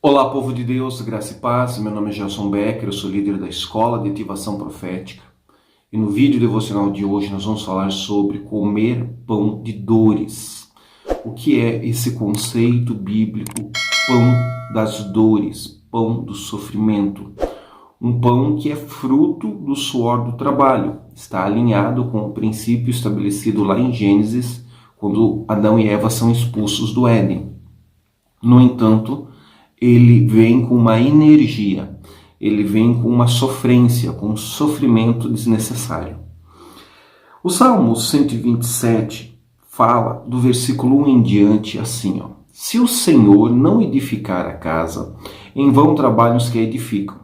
Olá, povo de Deus, graça e paz. Meu nome é Gelson Becker, eu sou líder da Escola de Ativação Profética. E no vídeo devocional de hoje nós vamos falar sobre comer pão de dores. O que é esse conceito bíblico, pão das dores, pão do sofrimento? Um pão que é fruto do suor do trabalho. Está alinhado com o princípio estabelecido lá em Gênesis, quando Adão e Eva são expulsos do Éden. No entanto, ele vem com uma energia, ele vem com uma sofrência, com um sofrimento desnecessário. O Salmo 127 fala do versículo 1 em diante assim, ó: Se o Senhor não edificar a casa, em vão trabalham os que a edificam.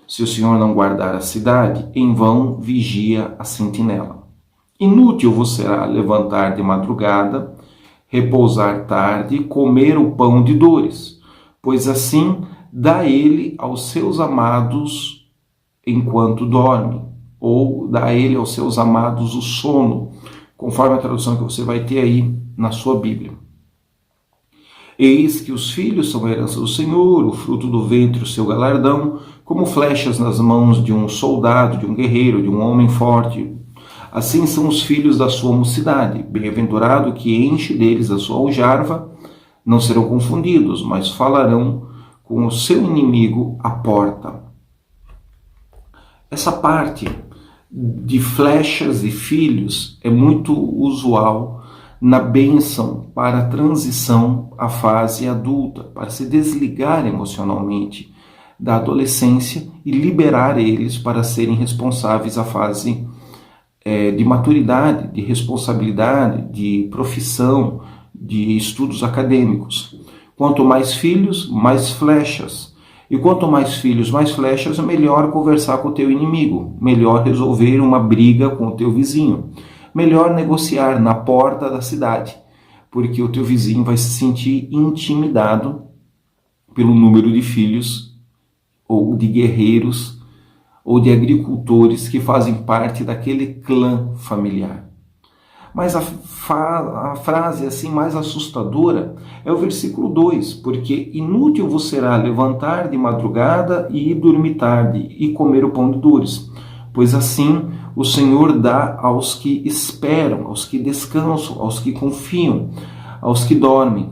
Se o Senhor não guardar a cidade, em vão vigia a sentinela. Inútil vos será levantar de madrugada, repousar tarde e comer o pão de dores, pois assim dá ele aos seus amados enquanto dorme, ou dá ele aos seus amados o sono, conforme a tradução que você vai ter aí na sua Bíblia. Eis que os filhos são a herança do Senhor, o fruto do ventre o seu galardão, como flechas nas mãos de um soldado, de um guerreiro, de um homem forte. Assim são os filhos da sua mocidade. Bem-aventurado que enche deles a sua aljarva. Não serão confundidos, mas falarão com o seu inimigo à porta. Essa parte de flechas e filhos é muito usual na bênção para a transição à fase adulta, para se desligar emocionalmente da adolescência e liberar eles para serem responsáveis à fase de maturidade, de responsabilidade, de profissão, de estudos acadêmicos. Quanto mais filhos, mais flechas. E quanto mais filhos, mais flechas, melhor conversar com o teu inimigo, melhor resolver uma briga com o teu vizinho, melhor negociar na porta da cidade, porque o teu vizinho vai se sentir intimidado pelo número de filhos, ou de guerreiros, ou de agricultores que fazem parte daquele clã familiar. Mas a frase assim mais assustadora é o versículo 2, porque inútil vos será levantar de madrugada e ir dormir tarde e comer o pão de dores, pois assim o Senhor dá aos que esperam, aos que descansam, aos que confiam, aos que dormem.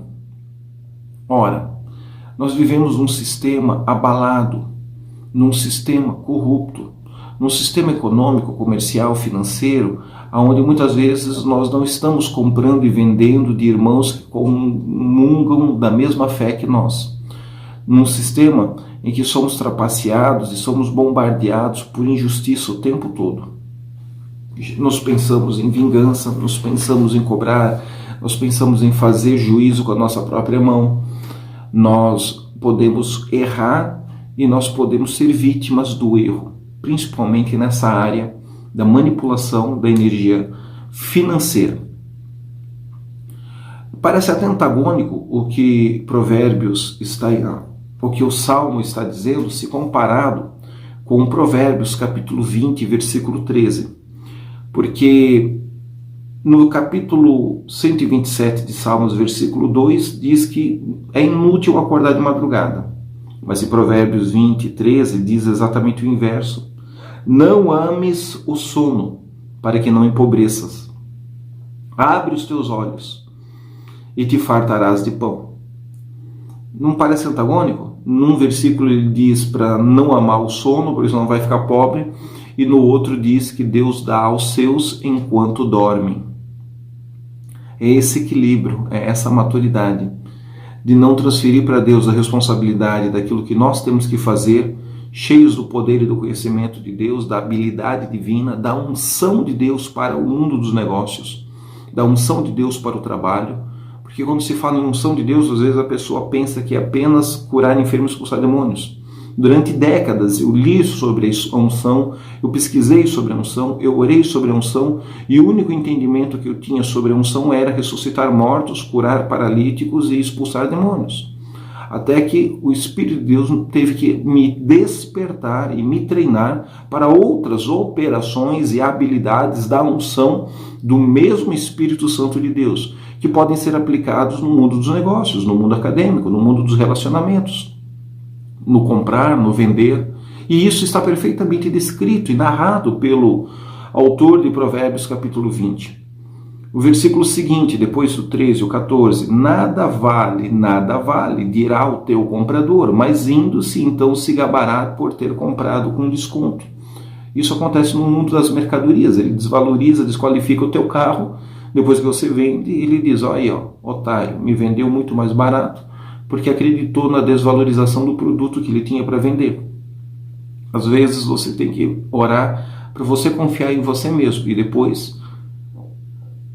Ora, nós vivemos num sistema abalado, num sistema corrupto, num sistema econômico, comercial, financeiro, onde muitas vezes nós não estamos comprando e vendendo de irmãos que comungam da mesma fé que nós. Num sistema em que somos trapaceados e somos bombardeados por injustiça o tempo todo. Nós pensamos em vingança, nós pensamos em cobrar, nós pensamos em fazer juízo com a nossa própria mão. Nós podemos errar e nós podemos ser vítimas do erro, principalmente nessa área da manipulação da energia financeira. Parece até antagônico o que Provérbios o que o Salmo está dizendo, se comparado com Provérbios capítulo 20, versículo 13. Porque no capítulo 127 de Salmos, versículo 2, diz que é inútil acordar de madrugada. Mas em Provérbios 20, 13, diz exatamente o inverso. Não ames o sono, para que não empobreças. Abre os teus olhos e te fartarás de pão. Não parece antagônico? Num versículo ele diz para não amar o sono, porque senão vai ficar pobre, e no outro diz que Deus dá aos seus enquanto dormem. É esse equilíbrio, é essa maturidade de não transferir para Deus a responsabilidade daquilo que nós temos que fazer, cheios do poder e do conhecimento de Deus, da habilidade divina, da unção de Deus para o mundo dos negócios, da unção de Deus para o trabalho. Porque quando se fala em unção de Deus, às vezes a pessoa pensa que é apenas curar enfermos e expulsar demônios. Durante décadas eu li sobre a unção, eu pesquisei sobre a unção, eu orei sobre a unção, e o único entendimento que eu tinha sobre a unção era ressuscitar mortos, curar paralíticos e expulsar demônios. Até que o Espírito de Deus teve que me despertar e me treinar para outras operações e habilidades da unção do mesmo Espírito Santo de Deus, que podem ser aplicados no mundo dos negócios, no mundo acadêmico, no mundo dos relacionamentos. no comprar, no vender. E isso está perfeitamente descrito e narrado pelo autor de Provérbios capítulo 20. O versículo seguinte, depois do 13 e o 14, nada vale, dirá o teu comprador, mas indo-se então se gabará por ter comprado com desconto. Isso acontece no mundo das mercadorias, ele desvaloriza, desqualifica o teu carro, depois que você vende, ele diz, ó aí, ó, otário, me vendeu muito mais barato, porque acreditou na desvalorização do produto que ele tinha para vender. Às vezes você tem que orar para você confiar em você mesmo e depois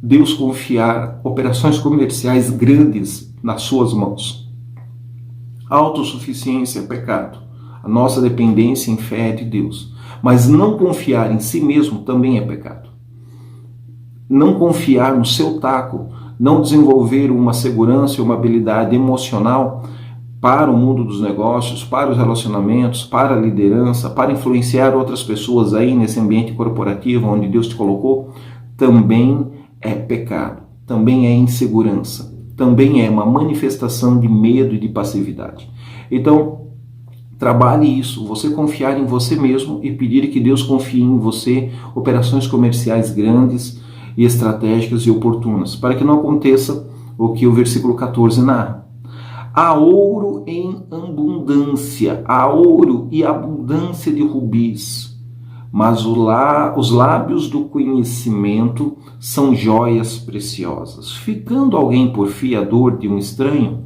Deus confiar operações comerciais grandes nas suas mãos. A autossuficiência é pecado. A nossa dependência em fé é de Deus. Mas não confiar em si mesmo também é pecado. Não confiar no seu taco, não desenvolver uma segurança e uma habilidade emocional para o mundo dos negócios, para os relacionamentos, para a liderança, para influenciar outras pessoas aí nesse ambiente corporativo onde Deus te colocou, também é pecado, também é insegurança, também é uma manifestação de medo e de passividade. Então, trabalhe isso, você confiar em você mesmo e pedir que Deus confie em você operações comerciais grandes e estratégicas e oportunas, para que não aconteça o que o versículo 14 narra. Há ouro em abundância, há ouro e abundância de rubis, mas os lábios do conhecimento são joias preciosas. Ficando alguém por fiador de um estranho,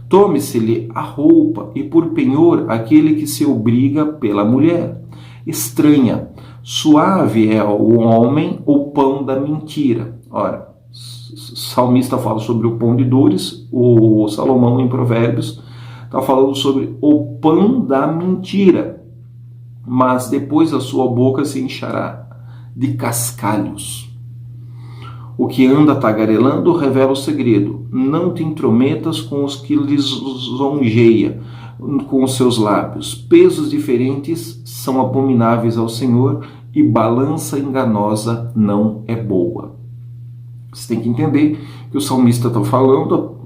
tome-se-lhe a roupa e por penhor aquele que se obriga pela mulher. Estranha, suave é o homem o pão da mentira. Ora, o salmista fala sobre o pão de dores, o Salomão em Provérbios está falando sobre o pão da mentira. Mas depois a sua boca se enchará de cascalhos. O que anda tagarelando revela o segredo. Não te intrometas com os que lisonjeia com os seus lábios. Pesos diferentes são abomináveis ao Senhor e balança enganosa não é boa. Você tem que entender que o salmista está falando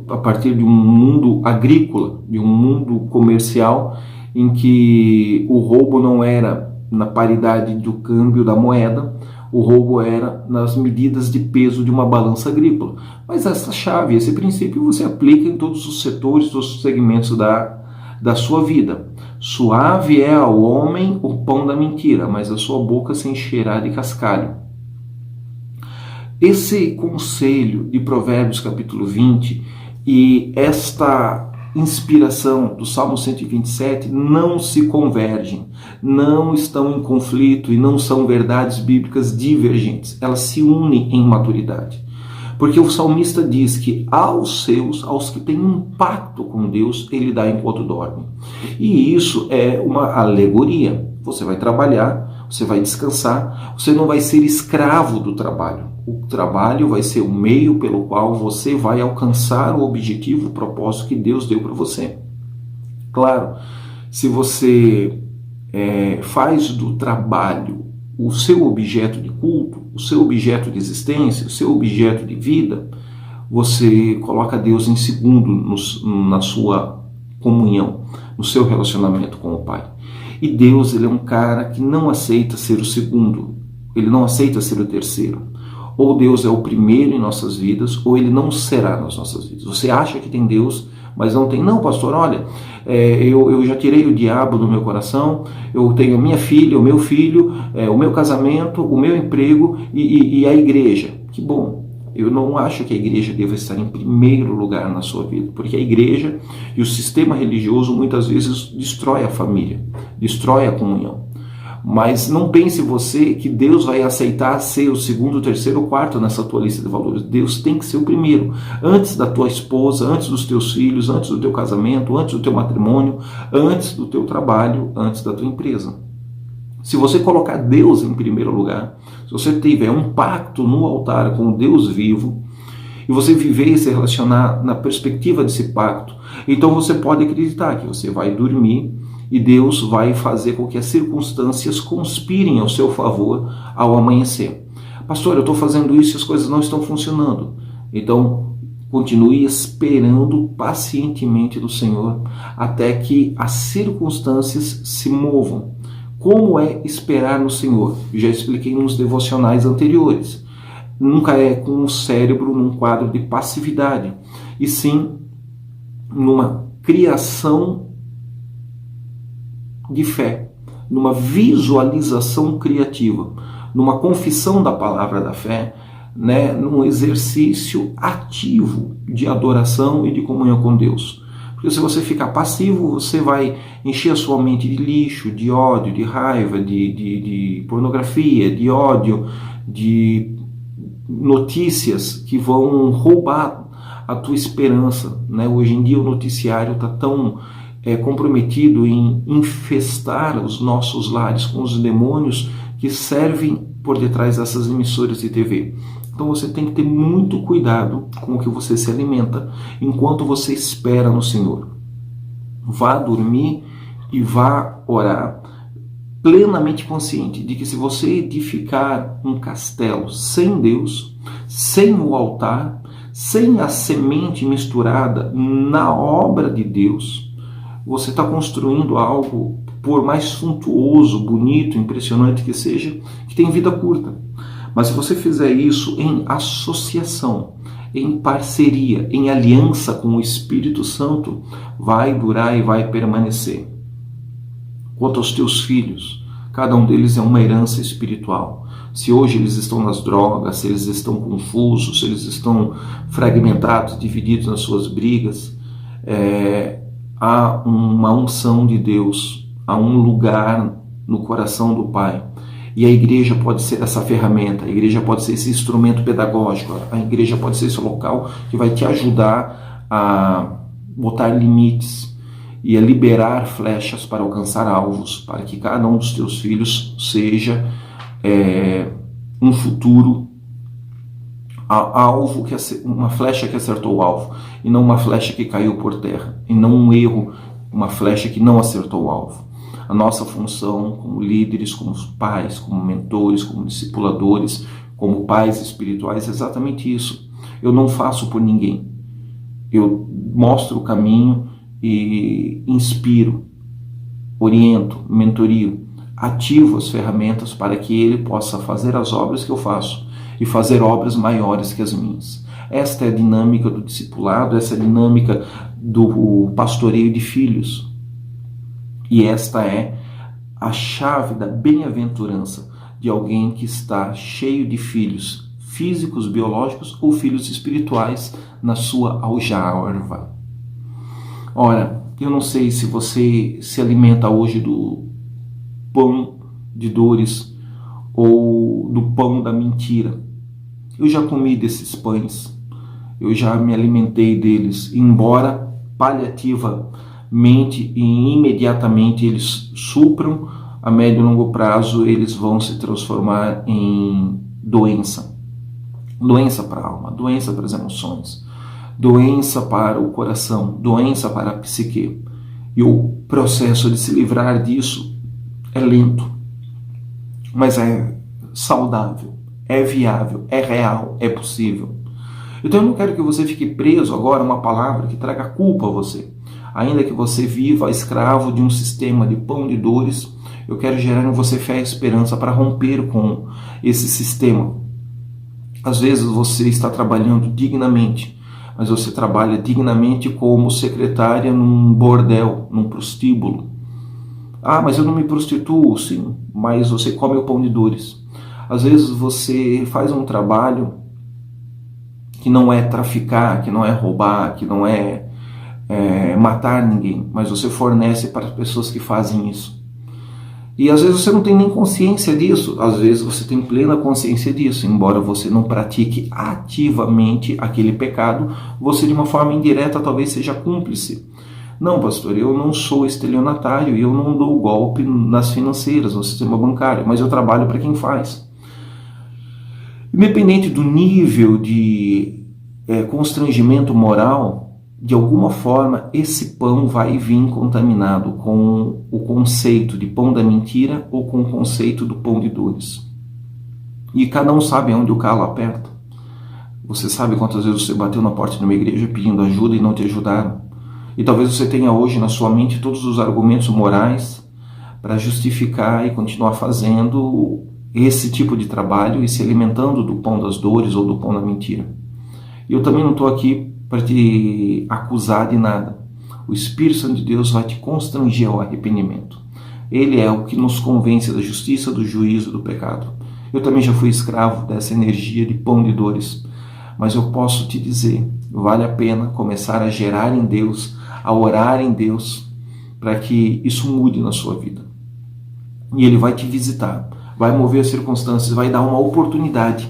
a partir de um mundo agrícola, de um mundo comercial, em que o roubo não era na paridade do câmbio da moeda, o roubo era nas medidas de peso de uma balança agrícola. Mas essa chave, esse princípio você aplica em todos os setores, todos os segmentos da sua vida. Suave é ao homem o pão da mentira, mas a sua boca se encherá de cascalho. Esse conselho de Provérbios capítulo 20 e esta inspiração do Salmo 127 não se convergem, não estão em conflito e não são verdades bíblicas divergentes, elas se unem em maturidade. Porque o salmista diz que aos que têm um pacto com Deus, ele dá enquanto dorme. E isso é uma alegoria. Você vai trabalhar, você vai descansar, você não vai ser escravo do trabalho. O trabalho vai ser o meio pelo qual você vai alcançar o objetivo, o propósito que Deus deu para você. Claro, se você faz do trabalho o seu objeto de culto, o seu objeto de existência, o seu objeto de vida, você coloca Deus em segundo na sua comunhão, no seu relacionamento com o Pai. E Deus, ele é um cara que não aceita ser o segundo, ele não aceita ser o terceiro. Ou Deus é o primeiro em nossas vidas, ou ele não será nas nossas vidas. Você acha que tem Deus, mas não tem. Não, pastor, olha, eu já tirei o diabo do meu coração, eu tenho a minha filha, o meu filho, o meu casamento, o meu emprego e a igreja. Que bom. Eu não acho que a igreja deva estar em primeiro lugar na sua vida, porque a igreja e o sistema religioso muitas vezes destrói a família, destrói a comunhão. Mas não pense você que Deus vai aceitar ser o segundo, o terceiro ou quarto nessa tua lista de valores. Deus tem que ser o primeiro, antes da tua esposa, antes dos teus filhos, antes do teu casamento, antes do teu matrimônio, antes do teu trabalho, antes da tua empresa. Se você colocar Deus em primeiro lugar, se você tiver um pacto no altar com o Deus vivo, e você viver e se relacionar na perspectiva desse pacto, então você pode acreditar que você vai dormir e Deus vai fazer com que as circunstâncias conspirem ao seu favor ao amanhecer. Pastor, eu estou fazendo isso e as coisas não estão funcionando. Então, Continue esperando pacientemente do Senhor até que as circunstâncias se movam. Como é esperar no Senhor? Eu já expliquei nos devocionais anteriores. Nunca é com o cérebro num quadro de passividade, e sim numa criação de fé, numa visualização criativa, numa confissão da palavra da fé, né, num exercício ativo de adoração e de comunhão com Deus. Porque se você ficar passivo, você vai encher a sua mente de lixo, de ódio, de raiva, de pornografia, de ódio, de notícias que vão roubar a tua esperança, né? Hoje em dia o noticiário está tão comprometido em infestar os nossos lares com os demônios que servem por detrás dessas emissoras de TV. Então você tem que ter muito cuidado com o que você se alimenta enquanto você espera no Senhor. Vá dormir e vá orar plenamente consciente de que se você edificar um castelo sem Deus, sem o altar, sem a semente misturada na obra de Deus, você está construindo algo, por mais suntuoso, bonito, impressionante que seja, que tem vida curta. Mas se você fizer isso em associação, em parceria, em aliança com o Espírito Santo, vai durar e vai permanecer. Quanto aos teus filhos, cada um deles é uma herança espiritual. Se hoje eles estão nas drogas, se eles estão confusos, se eles estão fragmentados, divididos nas suas brigas, há uma unção de Deus, há um lugar no coração do Pai. E a igreja pode ser essa ferramenta, a igreja pode ser esse instrumento pedagógico, a igreja pode ser esse local que vai te ajudar a botar limites e a liberar flechas para alcançar alvos, para que cada um dos teus filhos seja um futuro alvo, uma flecha que acertou o alvo, e não uma flecha que caiu por terra, e não um erro, uma flecha que não acertou o alvo. A nossa função como líderes, como pais, como mentores, como discipuladores, como pais espirituais é exatamente isso. Eu não faço por ninguém. Eu mostro o caminho e inspiro, oriento, mentorio, ativo as ferramentas para que ele possa fazer as obras que eu faço e fazer obras maiores que as minhas. Esta é a dinâmica do discipulado, essa é a dinâmica do pastoreio de filhos. E esta é a chave da bem-aventurança de alguém que está cheio de filhos físicos, biológicos ou filhos espirituais na sua aljava. Ora, eu não sei se você se alimenta hoje do pão de dores ou do pão da mentira. Eu já comi desses pães, eu já me alimentei deles, embora paliativamente e imediatamente eles supram, a médio e longo prazo eles vão se transformar em doença. Doença para a alma, doença para as emoções, doença para o coração, doença para a psique. E o processo de se livrar disso é lento, mas é saudável, é viável, é real, é possível. Então eu não quero que você fique preso agora a uma palavra que traga culpa a você. Ainda que você viva escravo de um sistema de pão de dores, eu quero gerar em você fé e esperança para romper com esse sistema. Às vezes você está trabalhando dignamente, mas você trabalha dignamente como secretária num bordel, num prostíbulo. Ah, mas eu não me prostituo, sim, mas você come o pão de dores. Às vezes você faz um trabalho que não é traficar, que não é roubar, que não é matar ninguém, mas você fornece para as pessoas que fazem isso. E às vezes você não tem nem consciência disso, às vezes você tem plena consciência disso, embora você não pratique ativamente aquele pecado, você de uma forma indireta talvez seja cúmplice. Não, pastor, eu não sou estelionatário e eu não dou golpe nas financeiras, no sistema bancário, mas eu trabalho para quem faz. Independente do nível de constrangimento moral, de alguma forma esse pão vai vir contaminado com o conceito de pão da mentira ou com o conceito do pão de dores. E cada um sabe onde o calo aperta. Você sabe quantas vezes você bateu na porta de uma igreja pedindo ajuda e não te ajudaram? E talvez você tenha hoje na sua mente todos os argumentos morais para justificar e continuar fazendo esse tipo de trabalho e se alimentando do pão das dores ou do pão da mentira. E eu também não estou aqui para te acusar de nada. O Espírito Santo de Deus vai te constranger ao arrependimento. Ele é o que nos convence da justiça, do juízo, do pecado. Eu também já fui escravo dessa energia de pão de dores. Mas eu posso te dizer, vale a pena começar a gerar em Deus, a orar em Deus, para que isso mude na sua vida. E Ele vai te visitar, vai mover as circunstâncias, vai dar uma oportunidade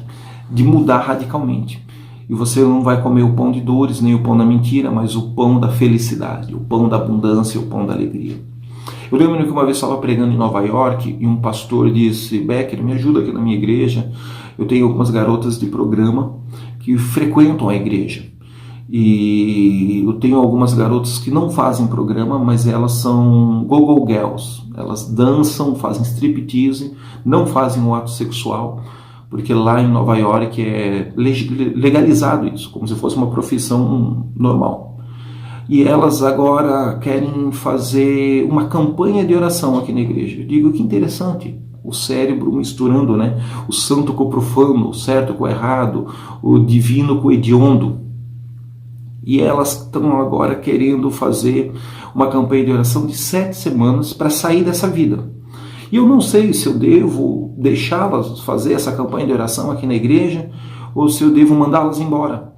de mudar radicalmente. E você não vai comer o pão de dores, nem o pão da mentira, mas o pão da felicidade, o pão da abundância, o pão da alegria. Eu lembro que uma vez estava pregando em Nova York e um pastor disse: Becker, me ajuda aqui na minha igreja. Eu tenho algumas garotas de programa que frequentam a igreja. E eu tenho algumas garotas que não fazem programa, mas elas são go-go girls. Elas dançam, fazem striptease, não fazem um ato sexual, porque lá em Nova York é legalizado isso, como se fosse uma profissão normal. E elas agora querem fazer uma campanha de oração aqui na igreja. Eu digo, que interessante, o cérebro misturando, né? O santo com o profano, o certo com o errado, o divino com o hediondo. E elas estão agora querendo fazer uma campanha de oração de 7 semanas para sair dessa vida. E eu não sei se eu devo deixá-las fazer essa campanha de oração aqui na igreja ou se eu devo mandá-las embora.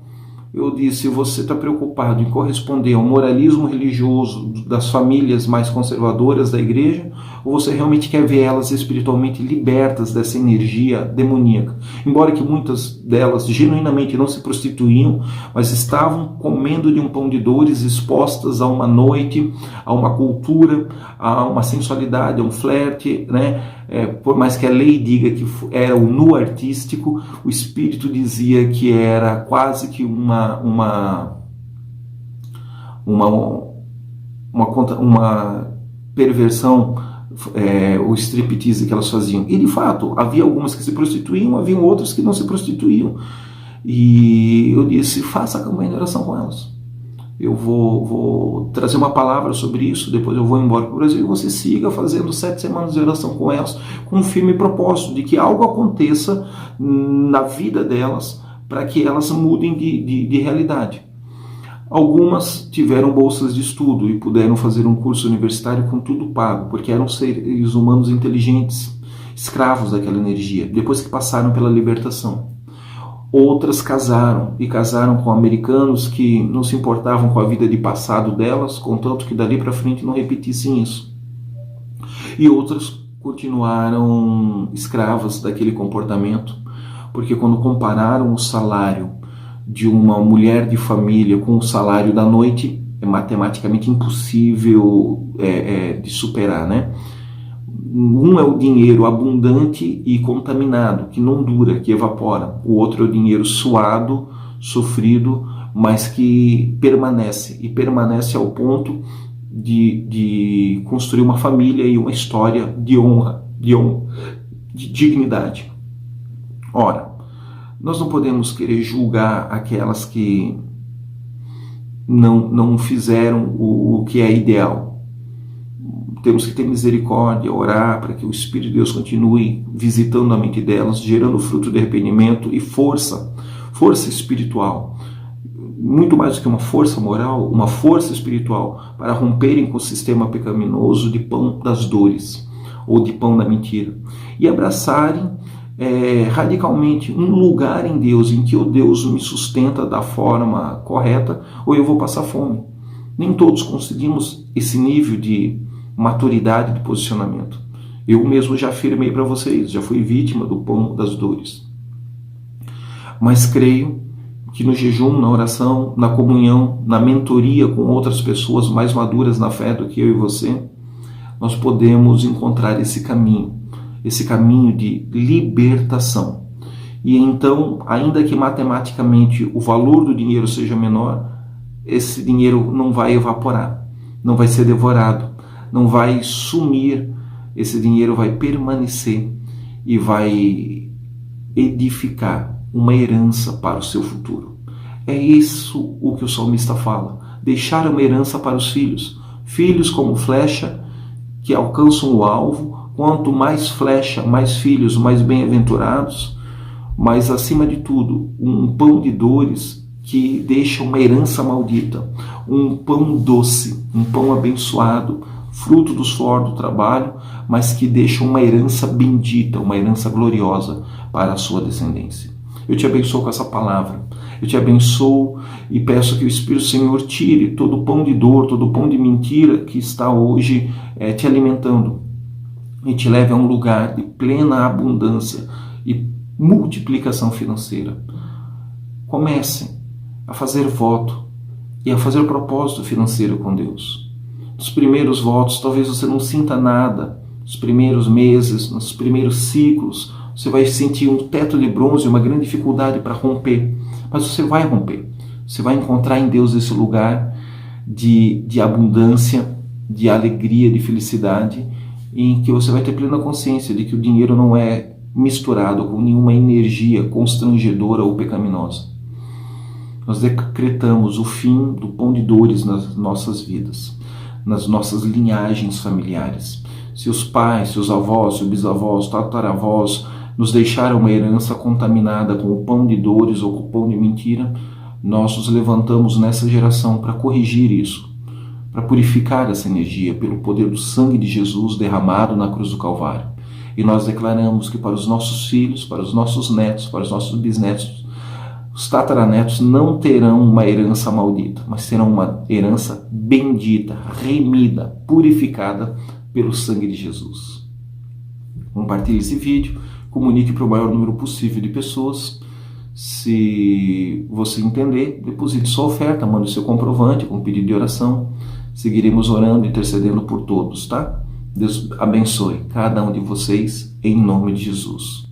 Eu disse, você está preocupado em corresponder ao moralismo religioso das famílias mais conservadoras da igreja, ou você realmente quer ver elas espiritualmente libertas dessa energia demoníaca? Embora que muitas delas genuinamente não se prostituíam, mas estavam comendo de um pão de dores, expostas a uma noite, a uma cultura, a uma sensualidade, a um flerte, né? Por mais que a lei diga que era o nu artístico, o espírito dizia que era quase que uma perversão, o striptease que elas faziam. E de fato, havia algumas que se prostituíam, havia outras que não se prostituíam. E eu disse, faça a campanha de oração com elas. Eu vou trazer uma palavra sobre isso, depois eu vou embora para o Brasil e você siga fazendo 7 semanas de oração com elas, com um firme propósito de que algo aconteça na vida delas para que elas mudem de realidade. Algumas tiveram bolsas de estudo e puderam fazer um curso universitário com tudo pago, porque eram seres humanos inteligentes, escravos daquela energia, depois que passaram pela libertação. Outras casaram, e casaram com americanos que não se importavam com a vida de passado delas, contanto que dali para frente não repetissem isso. E outras continuaram escravas daquele comportamento, porque quando compararam o salário de uma mulher de família com o salário da noite, é matematicamente impossível de superar, né? Um é o dinheiro abundante e contaminado, que não dura, que evapora. O outro é o dinheiro suado, sofrido, mas que permanece. E permanece ao ponto de construir uma família e uma história de honra, de dignidade. Ora, nós não podemos querer julgar aquelas que não fizeram o que é ideal. Temos que ter misericórdia, orar para que o Espírito de Deus continue visitando a mente delas, gerando fruto de arrependimento e força espiritual. Muito mais do que uma força moral, uma força espiritual para romperem com o sistema pecaminoso de pão das dores ou de pão da mentira. E abraçarem radicalmente um lugar em Deus, em que o Deus me sustenta da forma correta ou eu vou passar fome. Nem todos conseguimos esse nível de maturidade de posicionamento. Eu mesmo já afirmei para vocês, já fui vítima do pão das dores. Mas creio que no jejum, na oração, na comunhão, na mentoria com outras pessoas mais maduras na fé do que eu e você, nós podemos encontrar esse caminho de libertação. E então, ainda que matematicamente o valor do dinheiro seja menor, esse dinheiro não vai evaporar, não vai ser devorado, não vai sumir, esse dinheiro vai permanecer e vai edificar uma herança para o seu futuro. É isso o que o salmista fala. Deixar uma herança para os filhos. Filhos como flecha que alcançam o alvo. Quanto mais flecha, mais filhos, mais bem-aventurados. Mas, acima de tudo, um pão de dores que deixa uma herança maldita. Um pão doce, um pão abençoado, fruto do suor do trabalho, mas que deixa uma herança bendita, uma herança gloriosa para a sua descendência. Eu te abençoo com essa palavra. Eu te abençoo e peço que o Espírito do Senhor tire todo o pão de dor, todo o pão de mentira que está hoje te alimentando e te leve a um lugar de plena abundância e multiplicação financeira. Comece a fazer voto e a fazer propósito financeiro com Deus. Nos primeiros votos, talvez você não sinta nada. Nos primeiros meses, nos primeiros ciclos, você vai sentir um teto de bronze, uma grande dificuldade para romper. Mas você vai romper. Você vai encontrar em Deus esse lugar de abundância, de alegria, de felicidade, em que você vai ter plena consciência de que o dinheiro não é misturado com nenhuma energia constrangedora ou pecaminosa. Nós decretamos o fim do pão de dores nas nossas vidas, nas nossas linhagens familiares. Seus pais, seus avós, seus bisavós, tataravós nos deixaram uma herança contaminada com o pão de dores ou com o pão de mentira. Nós nos levantamos nessa geração para corrigir isso, para purificar essa energia pelo poder do sangue de Jesus derramado na cruz do Calvário. E nós declaramos que para os nossos filhos, para os nossos netos, para os nossos bisnetos, os tataranetos não terão uma herança maldita, mas terão uma herança bendita, remida, purificada pelo sangue de Jesus. Compartilhe esse vídeo, comunique para o maior número possível de pessoas. Se você entender, deposite sua oferta, mande seu comprovante com pedido de oração. Seguiremos orando e intercedendo por todos, tá? Deus abençoe cada um de vocês, em nome de Jesus.